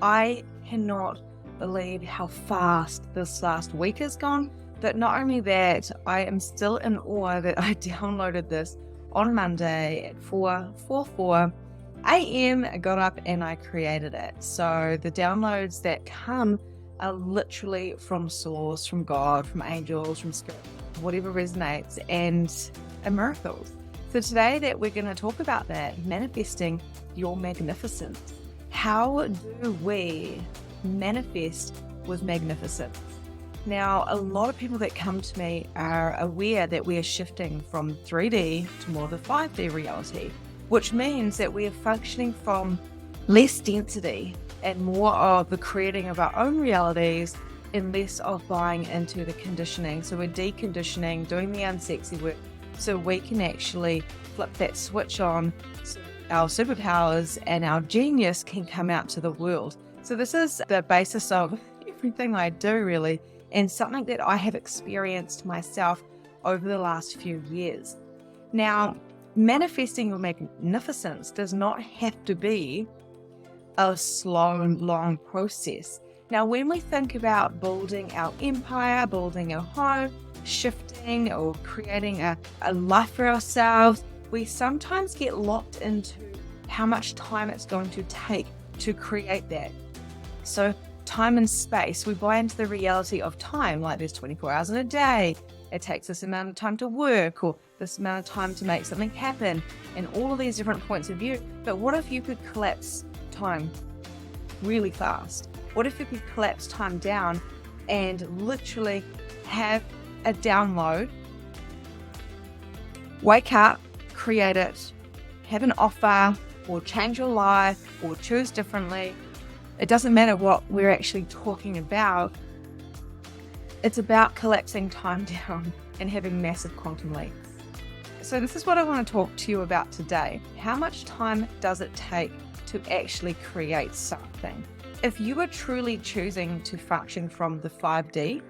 I cannot believe how fast this last week has gone. But not only that, I am still in awe that I downloaded this on Monday at 4:44 a.m. I got up and I created it. So the downloads that come are literally from source, from God, from angels, from spirit, whatever resonates, and are miracles. So today that we're going to talk about that, manifesting your magnificence. How do we manifest with magnificence? Now, a lot of people that come to me are aware that we are shifting from 3D to more of the 5D reality, which means that we are functioning from less density and more of the creating of our own realities and less of buying into the conditioning. So we're deconditioning, doing the unsexy work so we can actually flip that switch on so our superpowers and our genius can come out to the world. So this is the basis of everything I do, really, and something that I have experienced myself over the last few years. Now, manifesting your magnificence does not have to be a slow and long process. Now, when we think about building our empire, building our home, shifting or creating a life for ourselves, we sometimes get locked into how much time it's going to take to create that. So time and space, we buy into the reality of time, like there's 24 hours in a day. It takes this amount of time to work or this amount of time to make something happen, and all of these different points of view. But what if you could collapse time really fast? What if you could collapse time down and literally have a download, wake up, create it, have an offer, or change your life, or choose differently? It doesn't matter what we're actually talking about. It's about collapsing time down and having massive quantum leaps. So this is what I want to talk to you about today. How much time does it take to actually create something? If you are truly choosing to function from the 5D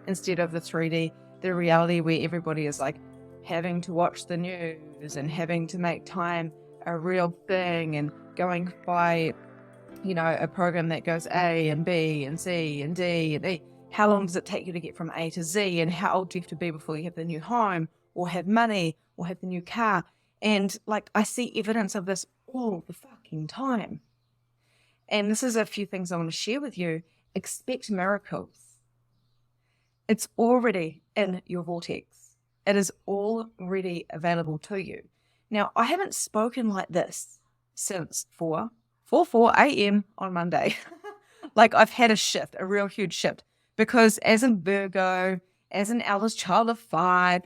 instead of the 3D, the reality where everybody is like having to watch the news and having to make time a real thing and going by, a program that goes A and B and C and D and E. How long does it take you to get from A to Z? And how old do you have to be before you have the new home or have money or have the new car? And I see evidence of this all the fucking time. And this is a few things I want to share with you. Expect miracles. It's already in your vortex. It is already available to you. Now, I haven't spoken like this since 4:44 a.m. on Monday. I've had a shift, a real huge shift, because as a Virgo, as an eldest child of 5,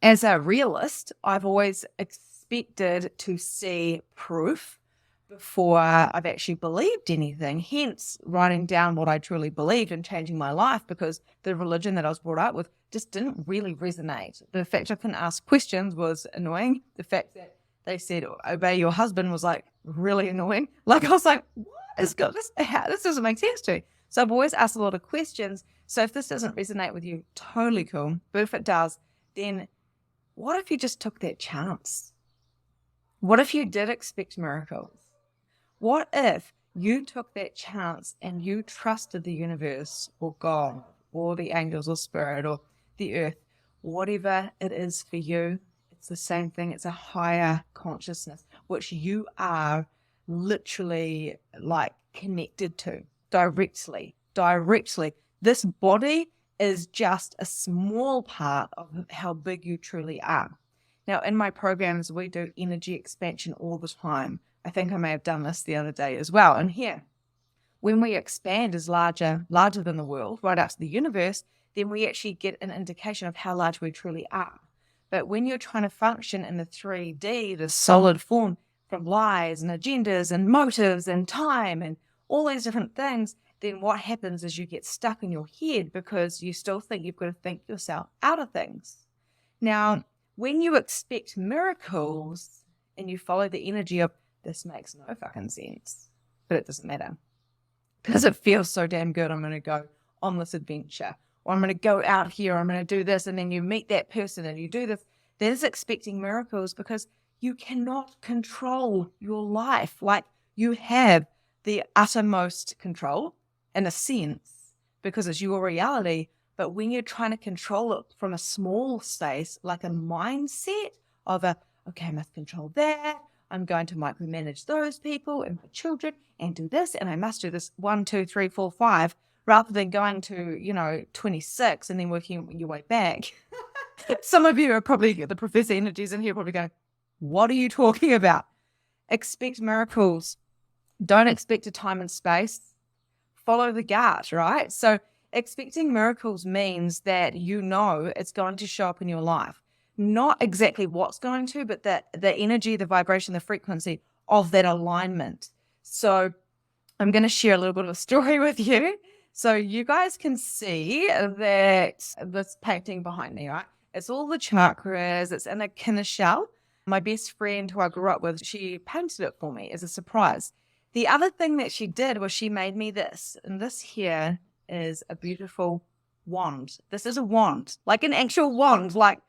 as a realist, I've always expected to see proof before I've actually believed anything, hence writing down what I truly believed and changing my life, because the religion that I was brought up with just didn't really resonate. The fact I couldn't ask questions was annoying. The fact that they said obey your husband was really annoying. I was like, what is this? This doesn't make sense to me. So I've always asked a lot of questions. So if this doesn't resonate with you, totally cool. But if it does, then what if you just took that chance? What if you did expect miracles? What if you took that chance and you trusted the universe or God or the angels or spirit or the earth, whatever it is for you? It's the same thing. It's a higher consciousness, which you are literally connected to directly. This body is just a small part of how big you truly are. Now, in my programs, we do energy expansion all the time. I think I may have done this the other day as well. And here, when we expand as larger than the world, right out to the universe, then we actually get an indication of how large we truly are. But when you're trying to function in the 3D, the solid form from lies and agendas and motives and time and all these different things, then what happens is you get stuck in your head because you still think you've got to think yourself out of things. Now, when you expect miracles and you follow the energy of this makes no fucking sense, but it doesn't matter because it feels so damn good. I'm going to go on this adventure, or I'm going to go out here, I'm going to do this, and then you meet that person and you do this. That is expecting miracles because you cannot control your life. You have the uttermost control in a sense, because it's your reality. But when you're trying to control it from a small space, like a mindset of okay, I must control that. I'm going to micromanage those people and my children and do this. And I must do this 1, 2, 3, 4, 5, rather than going to, 26 and then working your way back. Some of you are probably, the Professor energies in here probably going, what are you talking about? Expect miracles. Don't expect a time and space. Follow the gut, right? So expecting miracles means that it's going to show up in your life. Not exactly what's going to, but that the energy, the vibration, the frequency of that alignment. So I'm going to share a little bit of a story with you. So you guys can see that this painting behind me, right? It's all the chakras. It's in a kinna shell. My best friend who I grew up with, she painted it for me as a surprise. The other thing that she did was she made me this. And this here is a beautiful wand. This is a wand, like an actual wand. Like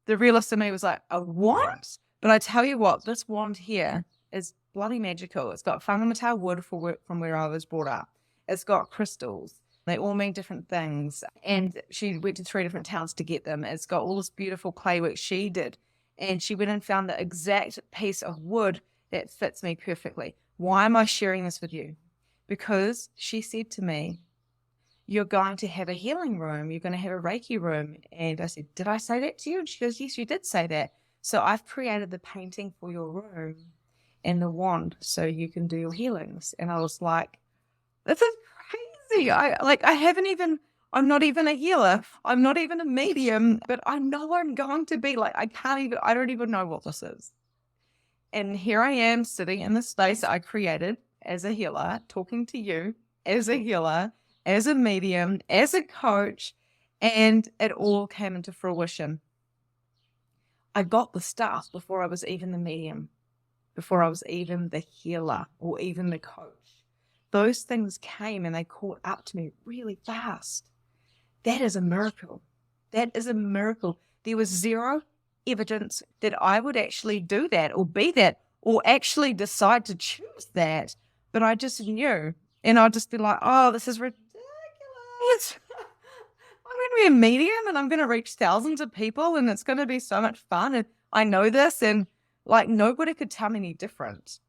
the realist in me was like, a wand? But I tell you what, this wand here is bloody magical. It's got whangamatea wood from where I was brought up. It's got crystals. They all mean different things. And she went to 3 different towns to get them. It's got all this beautiful clay work she did. And she went and found the exact piece of wood that fits me perfectly. Why am I sharing this with you? Because she said to me, you're going to have a healing room. You're going to have a Reiki room. And I said, did I say that to you? And she goes, yes, you did say that. So I've created the painting for your room and the wand so you can do your healings. And I was like, this is crazy. I'm not even a healer. I'm not even a medium, but I know I'm going to be like, I don't even know what this is. And here I am sitting in the space I created as a healer, talking to you as a healer, as a medium, as a coach, and it all came into fruition. I got the stuff before I was even the medium, before I was even the healer or even the coach. Those things came and they caught up to me really fast. That is a miracle. That is a miracle. There was zero evidence that I would actually do that or be that or actually decide to choose that. But I just knew. And I'd just be like, oh, this is ridiculous. I'm going to be a medium and I'm going to reach thousands of people and it's going to be so much fun. And I know this and like nobody could tell me any different.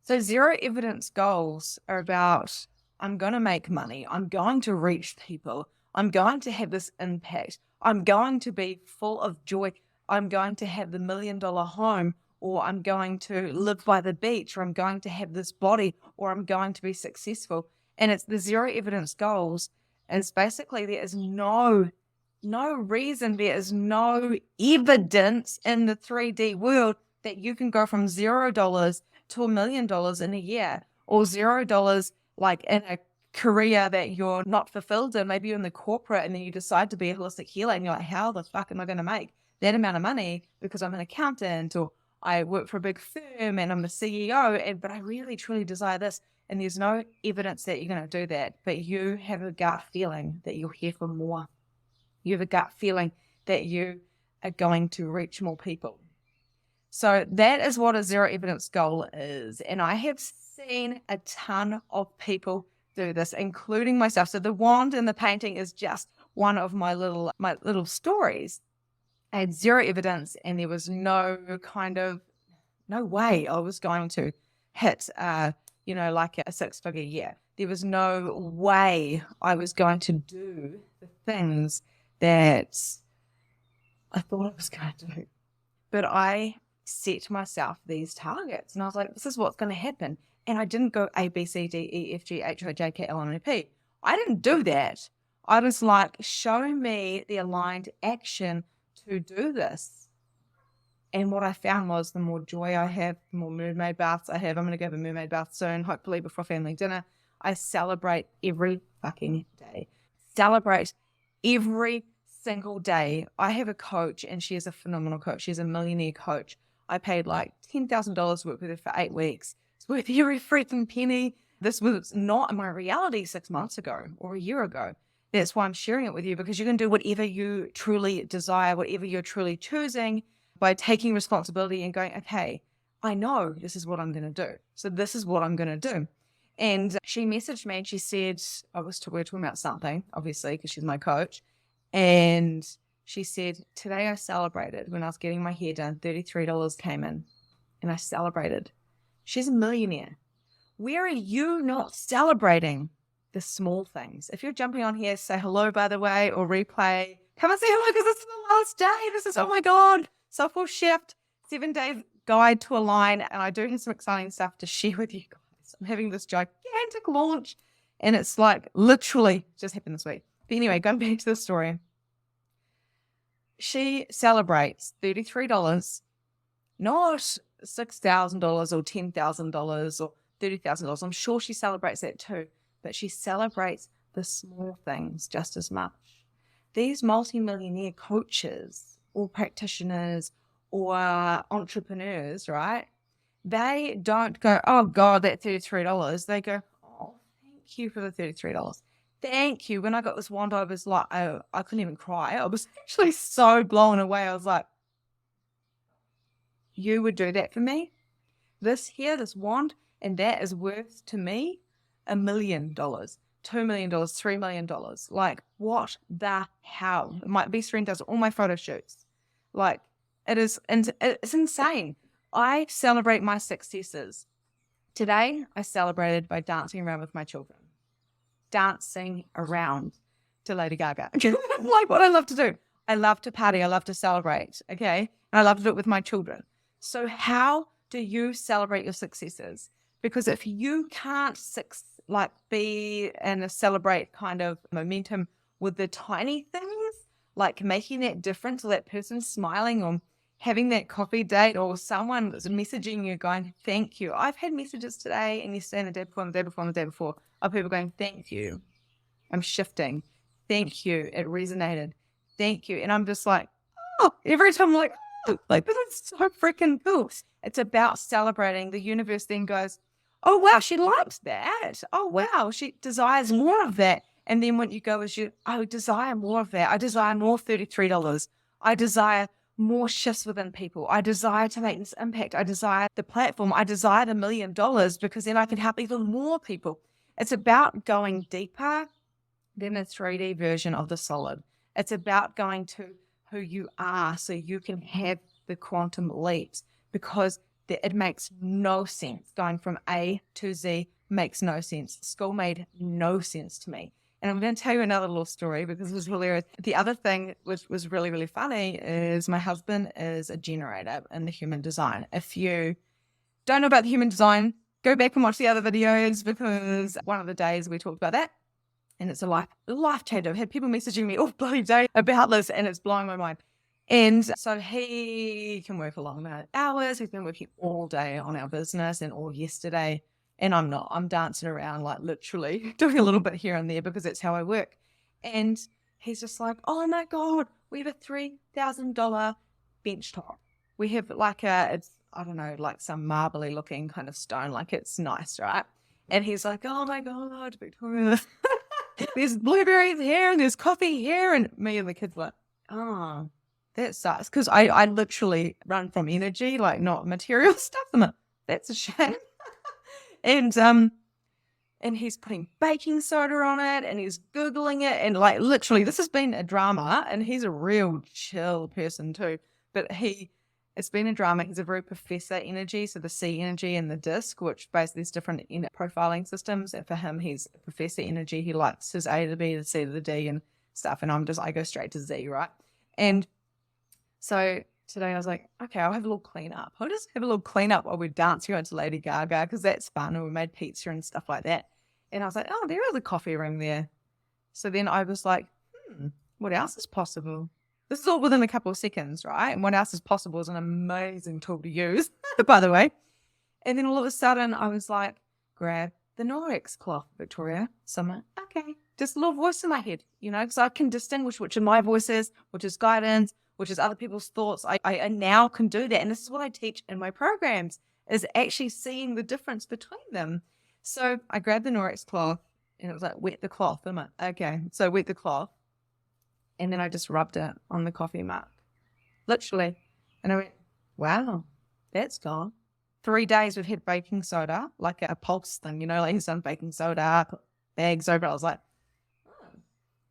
So 0 evidence goals are about, I'm going to make money. I'm going to reach people. I'm going to have this impact. I'm going to be full of joy. I'm going to have the $1 million home, or I'm going to live by the beach, or I'm going to have this body, or I'm going to be successful. And it's the 0 evidence goals. And it's basically there is no reason, there is no evidence in the 3D world that you can go from $0 to $1 million in a year, or $0 like in a career that you're not fulfilled in. Maybe you're in the corporate and then you decide to be a holistic healer and you're like, how the fuck am I going to make that amount of money because I'm an accountant or I work for a big firm and I'm the CEO, but I really truly desire this. And there's no evidence that you're going to do that, but you have a gut feeling that you're here for more. You have a gut feeling that you are going to reach more people. So that is what a 0 evidence goal is. And I have seen a ton of people do this, including myself. So the wand and the painting is just one of my little stories. I had 0 evidence and there was no way I was going to hit, like a 6-figure year. There was no way I was going to do the things that I thought I was going to do. But I set myself these targets and I was like, this is what's going to happen. And I didn't go A, B, C, D, E, F, G, H, I, J, K, L, M, N, P. I didn't do that. I was like, show me the aligned action to do this. And what I found was the more joy I have, the more mermaid baths I have. I'm going to go have a mermaid bath soon, hopefully before family dinner. I celebrate every fucking day. Celebrate every single day. I have a coach and she is a phenomenal coach. She's a millionaire coach. I paid like $10,000 to work with her for 8 weeks. It's worth every freaking penny. This was not my reality 6 months ago or a year ago. That's why I'm sharing it with you, because you can do whatever you truly desire, whatever you're truly choosing, by taking responsibility and going, okay, I know this is what I'm going to do. So this is what I'm going to do. And she messaged me and she said, we were talking about something, obviously, because she's my coach. And she said, today I celebrated when I was getting my hair done, $33 came in and I celebrated. She's a millionaire. Where are you not celebrating the small things? If you're jumping on here, say hello, by the way, or replay, come and say hello because this is the last day. This is, oh my God, Soulful Shift, 7-day guide to align. And I do have some exciting stuff to share with you guys. I'm having this gigantic launch and it's like literally just happened this week. But anyway, going back to the story. She celebrates $33, not $6,000 or $10,000 or $30,000. I'm sure she celebrates that too, but she celebrates the small things just as much. These multimillionaire coaches or practitioners or entrepreneurs, right? They don't go, oh God, that $33. They go, oh, thank you for the $33. Thank you. When I got this wand, I was like, I couldn't even cry. I was actually so blown away. I was like, you would do that for me? This wand, and that is worth to me $1 million, $2 million, $3 million. Like, what the hell? My best friend does all my photo shoots. Like, it's insane. I celebrate my successes. Today, I celebrated by dancing around with my children. Dancing around to Lady Gaga. Like what I love to do. I love to party. I love to celebrate. Okay. And I love to do it with my children. So how do you celebrate your successes? Because if you can't be in a celebrate kind of momentum with the tiny things, like making that difference or that person smiling or having that coffee date or someone that's messaging you going, thank you. I've had messages today and yesterday and the day before and the day before and the day before of people going, thank you. I'm shifting. Thank you. It resonated. Thank you. And I'm just like, oh, every time I'm like, oh, like this is so freaking cool. It's about celebrating. The universe then goes, oh, wow, she likes that. Oh, wow, she desires more of that. And then what you go is I desire more of that. I desire more $33. I desire more shifts within people. I desire to make this impact. I desire the platform. I desire the $1 million because then I can help even more people. It's about going deeper than the 3D version of the solid. It's about going to who you are so you can have the quantum leaps because it makes no sense. Going from A to Z makes no sense. School made no sense to me. And I'm going to tell you another little story because it was hilarious. The other thing which was really, really funny is my husband is a generator in the human design. If you don't know about the human design, go back and watch the other videos because one of the days we talked about that. And it's a life changer. I've had people messaging me all bloody day about this and it's blowing my mind. And so he can work a long amount of hours. He's been working all day on our business and all yesterday. And I'm not. I'm dancing around like literally doing a little bit here and there because that's how I work. And he's just like, oh my God, we have a $3,000 bench top. We have like like some marbly looking kind of stone. Like it's nice, right? And he's like, oh my God, Victoria, there's blueberries here and there's coffee here. And me and the kids were like, oh, that sucks. Because I literally run from energy, like not material stuff. I'm like, that's a shame. And he's putting baking soda on it and he's Googling it. And like literally this has been a drama and he's a real chill person too. But it's been a drama. He's a very professor energy. So the C energy and the disc, which basically is different profiling systems. And for him, he's a professor energy. He likes his A to the B, the C to the D and stuff. And I go straight to Z, right? And so today I was like, okay, I'll have a little clean up. I'll just have a little clean up while we dance here into Lady Gaga because that's fun. And we made pizza and stuff like that. And I was like, oh, there is a coffee room there. So then I was like, what else is possible? This is all within a couple of seconds, right? And what else is possible is an amazing tool to use, by the way. And then all of a sudden I was like, grab the Norex cloth, Victoria. So I'm like, okay, just a little voice in my head, because I can distinguish which of my voice is, which is guidance, which is other people's thoughts. I now can do that. And this is what I teach in my programs, is actually seeing the difference between them. So I grabbed the Norex cloth and it was like, wet the cloth. I'm like, okay. So wet the cloth. And then I just rubbed it on the coffee mug, literally. And I went, wow, that's gone. 3 days we've had baking soda, like a pulse thing, like he's done baking soda, put bags over it. I was like, oh,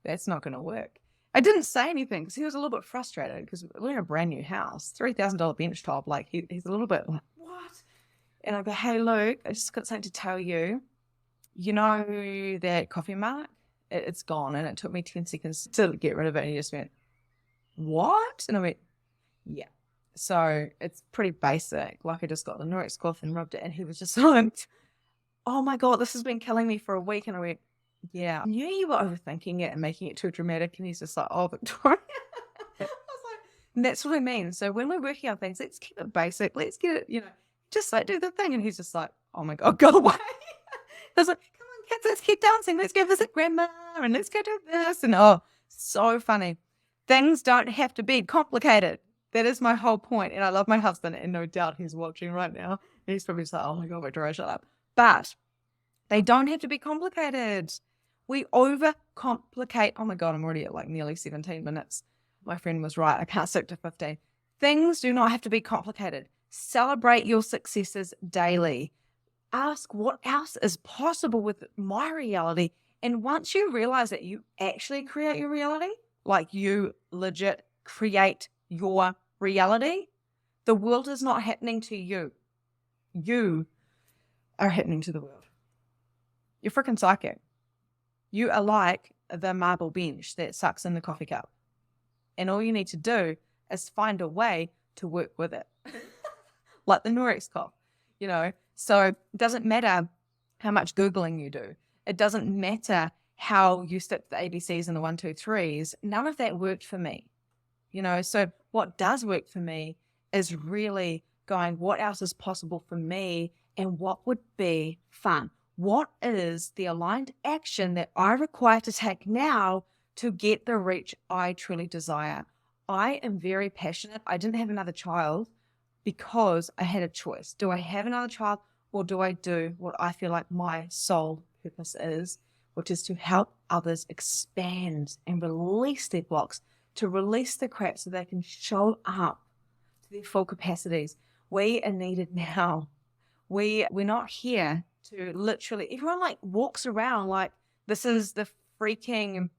that's not going to work. I didn't say anything because he was a little bit frustrated because we're in a brand new house, $3,000 bench top. Like he's a little bit like, what? And I go, hey, Luke, I just got something to tell you. You know that coffee mark? It's gone. And it took me 10 seconds to get rid of it. And he just went, what? And I went, yeah. So it's pretty basic. Like I just got the Norwex cloth and rubbed it. And he was just like, oh my God, this has been killing me for a week. And I went, yeah, I knew you were overthinking it and making it too dramatic. And he's just like, oh, Victoria. I was like, and that's what I mean. So when we're working on things, let's keep it basic. Let's get it, just like do the thing. And he's just like, oh my God, go away. I was like, come on, kids, let's keep dancing. Let's go visit grandma and let's go do this. And oh, so funny. Things don't have to be complicated. That is my whole point. And I love my husband. And no doubt he's watching right now. And he's probably just like, oh my God, Victoria, shut up. But they don't have to be complicated. We overcomplicate. Oh my God, I'm already at like nearly 17 minutes. My friend was right. I can't stick to 15. Things do not have to be complicated. Celebrate your successes daily. Ask what else is possible with my reality. And once you realize that you actually create your reality, like you legit create your reality, the world is not happening to you. You are happening to the world. You're freaking psychic. You are like the marble bench that sucks in the coffee cup. And all you need to do is find a way to work with it. Like the Norwex cloth, So it doesn't matter how much Googling you do. It doesn't matter how you stick the ABCs and the 1, 2, 3s. None of that worked for me. So what does work for me is really going, what else is possible for me and what would be fun? What is the aligned action that I require to take now to get the reach I truly desire? I am very passionate. I didn't have another child because I had a choice. Do I have another child or do I do what I feel like my soul purpose is, which is to help others expand and release their blocks, to release the crap so they can show up to their full capacities. We are needed now. We're not here to literally, everyone like walks around like this is the freaking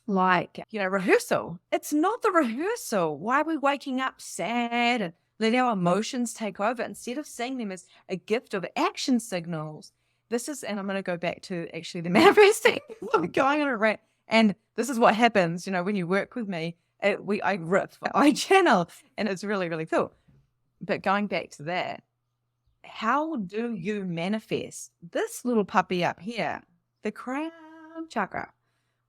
rehearsal. It's not the rehearsal. Why are we waking up sad and letting our emotions take over instead of seeing them as a gift of action signals? This is, and I'm going to go back to actually the manifesting. I'm going on a rant. And this is what happens, when you work with me, I rip, I channel, and it's really, really cool. But going back to that, how do you manifest this little puppy up here, the crown chakra?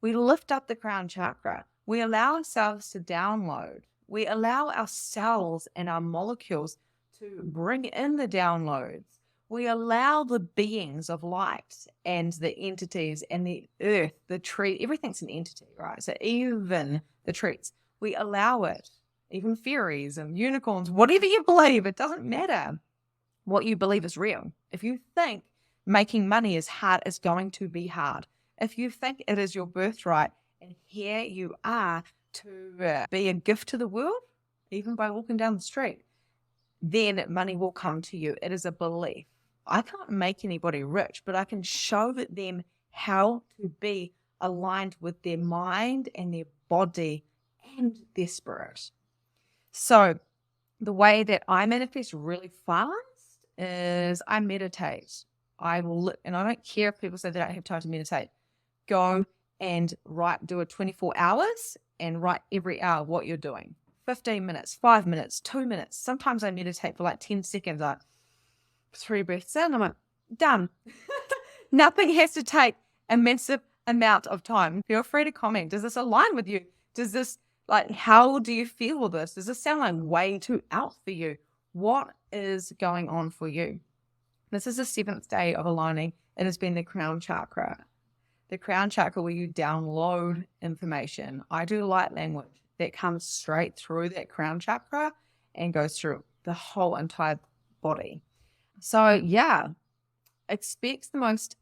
We lift up the crown chakra. We allow ourselves to download. We allow our cells and our molecules to bring in the downloads. We allow the beings of light and the entities and the earth, the tree, everything's an entity, right? So even the trees, we allow it, even fairies and unicorns, whatever you believe, it doesn't matter what you believe is real. If you think making money is hard, it's going to be hard. If you think it is your birthright, and here you are to be a gift to the world, even by walking down the street, then money will come to you. It is a belief. I can't make anybody rich, but I can show them how to be aligned with their mind and their body and their spirit. So the way that I manifest really fast is I meditate. And I don't care if people say they don't have time to meditate. Go and do a 24 hours and write every hour what you're doing. 15 minutes, 5 minutes, 2 minutes. Sometimes I meditate for like 10 seconds. 3 breaths in, I'm like, done. Nothing has to take a massive amount of time. Feel free to comment. Does this align with you? Does this, how do you feel with this? Does this sound like way too out for you? What is going on for you? This is the 7th day of aligning. It has been the crown chakra. The crown chakra where you download information. I do light language that comes straight through that crown chakra and goes through the whole entire body. So yeah, expect the most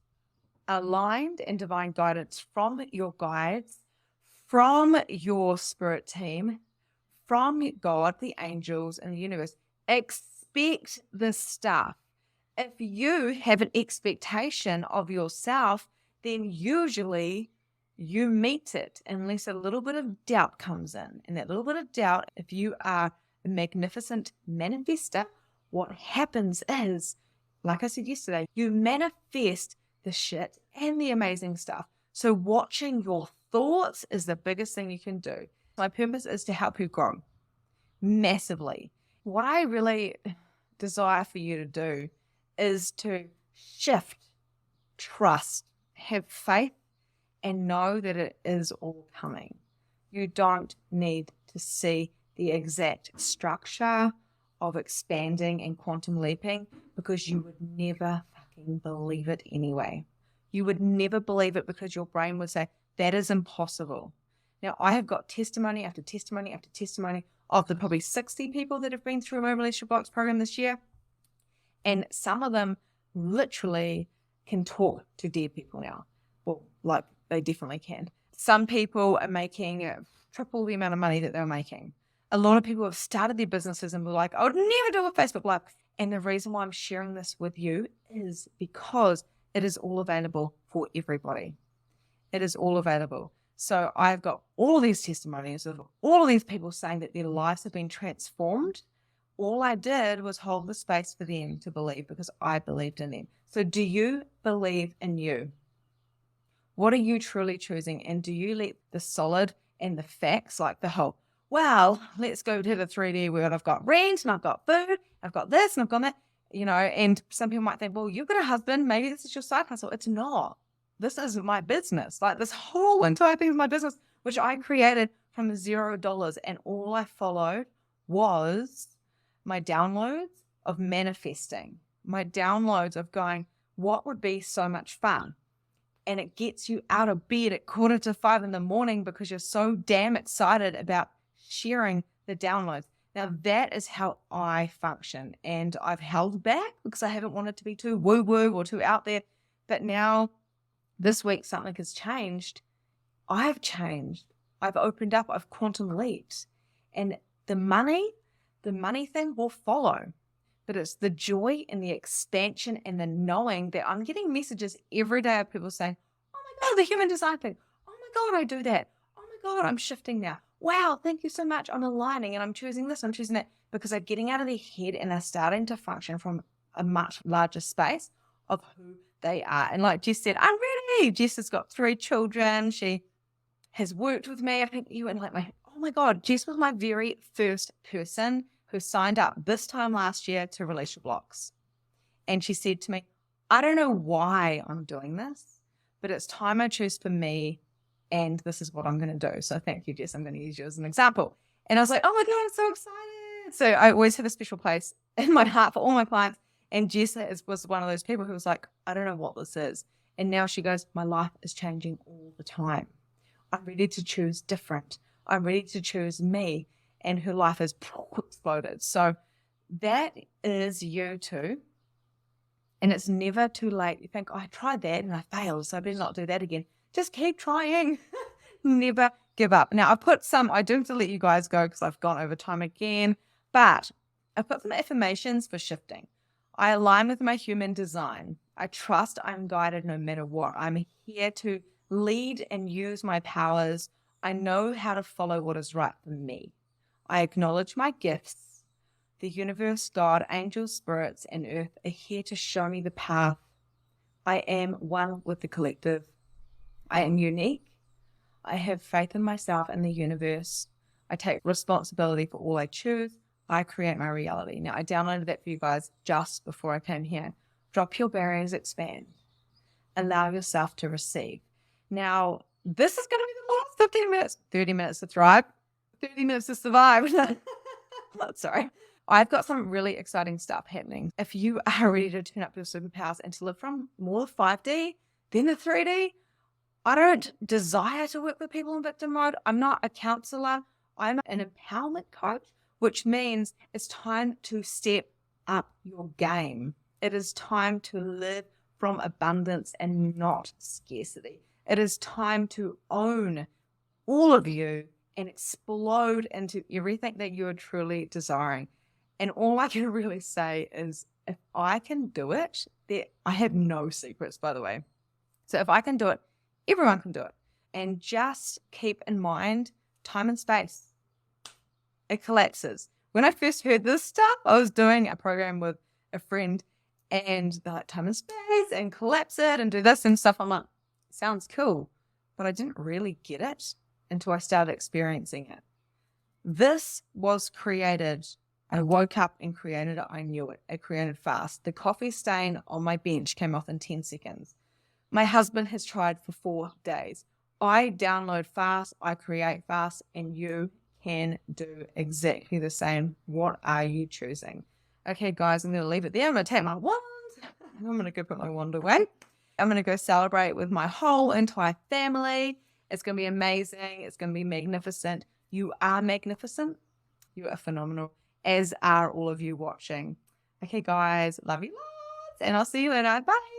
aligned and divine guidance from your guides, from your spirit team, from God, the angels, and the universe. Expect this stuff. If you have an expectation of yourself, then usually you meet it unless a little bit of doubt comes in. And that little bit of doubt, if you are a magnificent manifester, what happens is, like I said yesterday, you manifest the shit and the amazing stuff. So watching your thoughts is the biggest thing you can do. My purpose is to help you grow massively. What I really desire for you to do is to shift, trust, have faith, and know that it is all coming. You don't need to see the exact structure of expanding and quantum leaping because you would never fucking believe it anyway. You would never believe it because your brain would say, that is impossible. Now, I have got testimony after testimony after testimony of the probably 60 people that have been through my Relationship Blocks program this year. And some of them literally can talk to dead people now. Well, like they definitely can. Some people are making triple the amount of money that they were making. A lot of people have started their businesses and were like, I would never do a Facebook Live. And the reason why I'm sharing this with you is because it is all available for everybody. It is all available. So I've got all of these testimonies of all of these people saying that their lives have been transformed. All I did was hold the space for them to believe because I believed in them. So do you believe in you? What are you truly choosing? And do you let the solid and the facts, like the whole, well, let's go to the 3D world. I've got rent and I've got food. I've got this and I've got that, and some people might think, well, you've got a husband. Maybe this is your side hustle. It's not. This is my business. Like this whole entire thing is my business, which I created from $0. And all I followed was my downloads of manifesting, my downloads of going, what would be so much fun? And it gets you out of bed at 4:45 in the morning because you're so damn excited about sharing the downloads. Now that is how I function. And I've held back because I haven't wanted to be too woo-woo or too out there. But now this week something has changed. I've changed. I've opened up. I've quantum leaped. And the money thing will follow. But it's the joy and the expansion and the knowing that I'm getting messages every day of people saying, oh my God, the human design thing. Oh my God, I do that. Oh my God, I'm shifting now. Wow, thank you so much. I'm aligning and I'm choosing this, I'm choosing that. Because they're getting out of their head and they're starting to function from a much larger space of who they are. And like Jess said, I'm ready. Jess has got 3 children. She has worked with me. I think you and oh my God, Jess was my very first person who signed up this time last year to Relationship Blocks. And she said to me, I don't know why I'm doing this, but it's time I choose for me and this is what I'm going to do. So thank you, Jess. I'm going to use you as an example. And I was like, oh my God, I'm so excited. So I always have a special place in my heart for all my clients. And Jess was one of those people who was like, I don't know what this is. And now she goes, my life is changing all the time. I'm ready to choose different. I'm ready to choose me. And her life has exploded. So that is you too. And it's never too late. You think, oh, I tried that and I failed, so I better not do that again. Just keep trying. Never give up. Now, I do have to let you guys go because I've gone over time again, but I've put some affirmations for shifting. I align with my human design. I trust I'm guided no matter what. I'm here to lead and use my powers. I know how to follow what is right for me. I acknowledge my gifts. The universe, God, angels, spirits, and earth are here to show me the path. I am one with the collective. I am unique. I have faith in myself and the universe. I take responsibility for all I choose. I create my reality. Now, I downloaded that for you guys just before I came here. Drop your barriers, expand. Allow yourself to receive. Now, this is going to be the last 15 minutes, 30 minutes to thrive. 30 minutes to survive. Sorry. I've got some really exciting stuff happening. If you are ready to turn up your superpowers and to live from more 5D than the 3D, I don't desire to work with people in victim mode. I'm not a counselor. I'm an empowerment coach, which means it's time to step up your game. It is time to live from abundance and not scarcity. It is time to own all of you and explode into everything that you're truly desiring. And all I can really say is if I can do it, I have no secrets, by the way. So if I can do it, everyone can do it. And just keep in mind time and space. It collapses. When I first heard this stuff, I was doing a program with a friend and they're like, time and space and collapse it and do this and stuff. I'm like, sounds cool. But I didn't really get it until I started experiencing it. This was created. I woke up and created it. I knew it. It created fast. The coffee stain on my bench came off in 10 seconds. My husband has tried for 4 days. I download fast. I create fast. And you can do exactly the same. What are you choosing? Okay, guys, I'm going to leave it there. I'm going to take my wand. I'm going to go put my wand away. I'm going to go celebrate with my whole entire family. It's going to be amazing. It's going to be magnificent. You are magnificent. You are phenomenal, as are all of you watching. Okay, guys, love you lots, and I'll see you later. Bye.